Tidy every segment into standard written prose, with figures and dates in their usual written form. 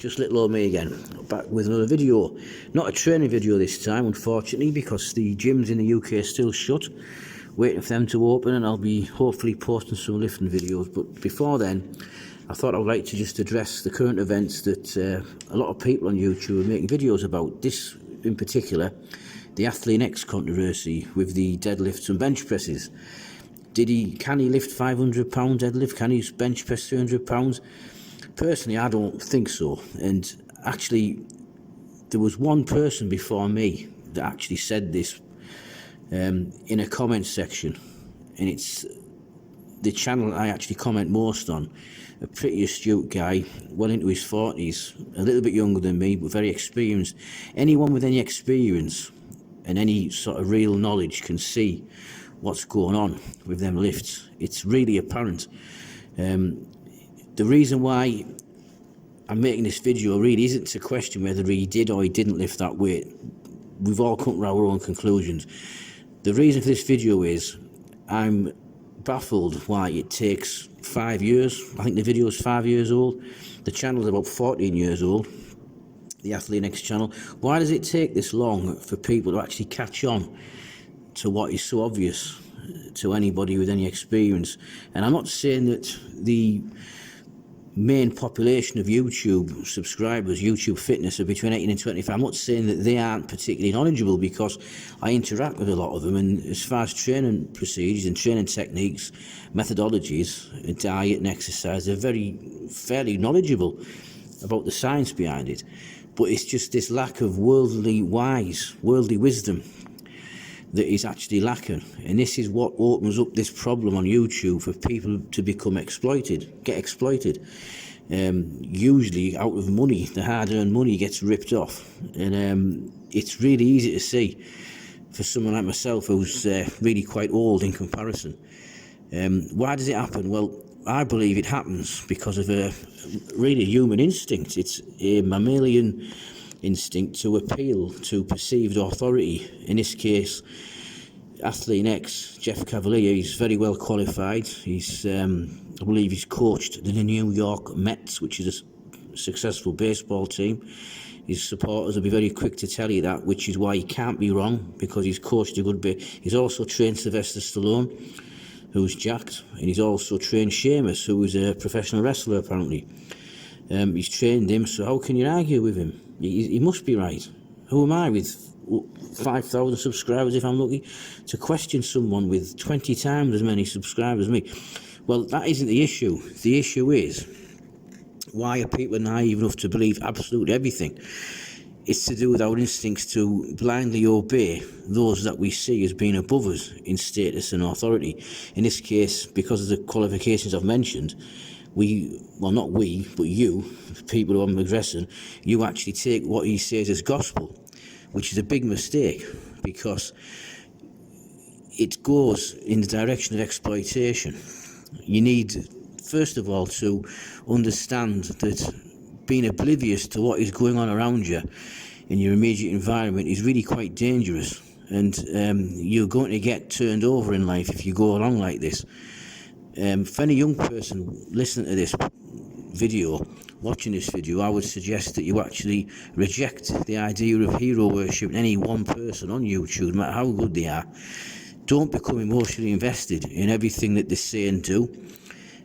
just little old me again, back with another video. Not a training video this time, unfortunately, because the gyms in the UK are still shut, waiting for them to open, and I'll be hopefully posting some lifting videos. But before then, I thought I would like to just address the current events that a lot of people on YouTube are making videos about. This in particular, the Health&Fitness controversy with the deadlifts and bench presses. Can he lift 500 pound deadlift? Can he bench press 300 pounds? Personally, I don't think so. And actually, there was one person before me that actually said this in a comment section, and it's the channel I actually comment most on. A pretty astute guy, well into his 40s, a little bit younger than me, but very experienced. Anyone with any experience and any sort of real knowledge can see what's going on with them lifts. It's really apparent. The reason why I'm making this video really isn't to question whether he did or he didn't lift that weight. We've all come to our own conclusions. The reason for this video is I'm baffled why it takes 5 years. I think the video is 5 years old. The channel is about 14 years old, the Health&Fitness channel. Why does it take this long for people to actually catch on to what is so obvious to anybody with any experience? And I'm not saying that the main population of YouTube subscribers, YouTube fitness, are between 18 and 25. I'm not saying that they aren't particularly knowledgeable, because I interact with a lot of them, and as far as training procedures and training techniques, methodologies, and diet and exercise, they're fairly knowledgeable about the science behind it. But it's just this lack of worldly wisdom that is actually lacking, and this is what opens up this problem on YouTube for people to become get exploited. Usually out of money, the hard-earned money gets ripped off, and it's really easy to see for someone like myself who's really quite old in comparison. Why does it happen? Well, I believe it happens because of a really human instinct. It's a mammalian instinct to appeal to perceived authority. In this case, Health&Fitness, Jeff Cavalier, he's very well qualified. He's, I believe he's coached the New York Mets, which is a successful baseball team. His supporters will be very quick to tell you that, which is why he can't be wrong, because he's coached a good bit. He's also trained Sylvester Stallone, who's jacked, and he's also trained Sheamus, who is a professional wrestler apparently. He's trained him, so how can you argue with him? He must be right. Who am I, with 5,000 subscribers if I'm lucky, to question someone with 20 times as many subscribers as me? Well, that isn't the issue. The issue is, why are people naive enough to believe absolutely everything? It's to do with our instincts to blindly obey those that we see as being above us in status and authority. In this case, because of the qualifications I've mentioned, not we, but you, people who I'm addressing, you actually take what he says as gospel, which is a big mistake, because it goes in the direction of exploitation. You need, first of all, to understand that being oblivious to what is going on around you in your immediate environment is really quite dangerous, and you're going to get turned over in life if you go along like this. For any young person listening to this video, watching this video, I would suggest that you actually reject the idea of hero worship in any one person on YouTube, no matter how good they are. Don't become emotionally invested in everything that they say and do.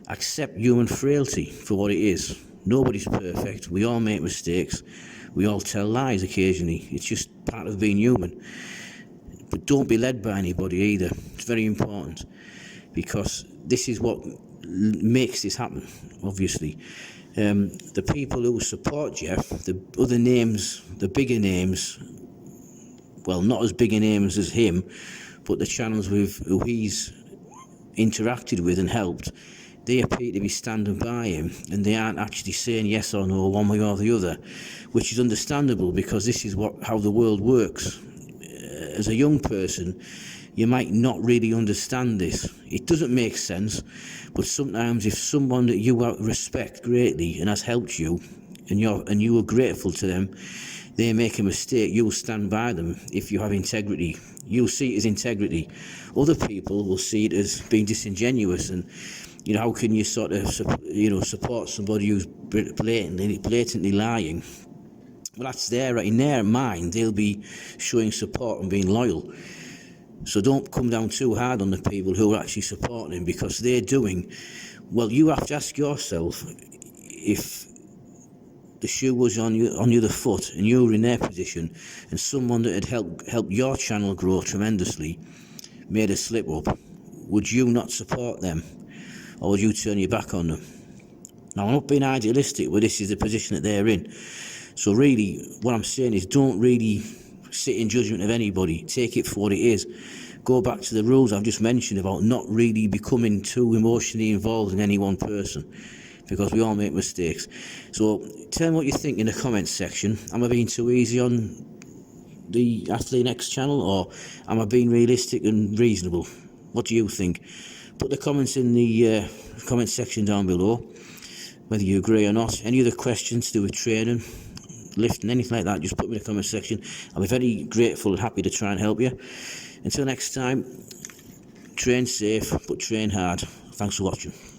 Accept human frailty for what it is. Nobody's perfect. We all make mistakes. We all tell lies occasionally. It's just part of being human. But don't be led by anybody either. It's very important, because this is what makes this happen, obviously. The people who support Jeff, the other names, the bigger names, well, not as big a names as him, but the channels who he's interacted with and helped, they appear to be standing by him, and they aren't actually saying yes or no one way or the other, which is understandable, because this is how the world works. As a young person, you might not really understand this. It doesn't make sense, but sometimes if someone that you respect greatly and has helped you, and you are grateful to them, they make a mistake, you'll stand by them. If you have integrity, you'll see it as integrity. Other people will see it as being disingenuous, and how can you sort of support somebody who's blatantly lying, well, that's there, in their mind, they'll be showing support and being loyal. So don't come down too hard on the people who are actually supporting him, because they're doing, well, you have to ask yourself, if the shoe was on the other foot and you were in their position, and someone that had helped your channel grow tremendously made a slip up, would you not support them, or would you turn your back on them? Now, I'm not being idealistic, but this is the position that they're in. So really, what I'm saying is, don't really sit in judgment of anybody. Take it for what it is. Go back to the rules I've just mentioned about not really becoming too emotionally involved in any one person, because we all make mistakes. So tell me what you think in the comments section. Am I being too easy on the Athlete X channel, or am I being realistic and reasonable? What do you think? Put the comments in the comment section down below, whether you agree or not. Any other questions to do with training, lifting, anything like that, just put me in the comment section. I'll be very grateful and happy to try and help you. Until next time, train safe but train hard. Thanks for watching.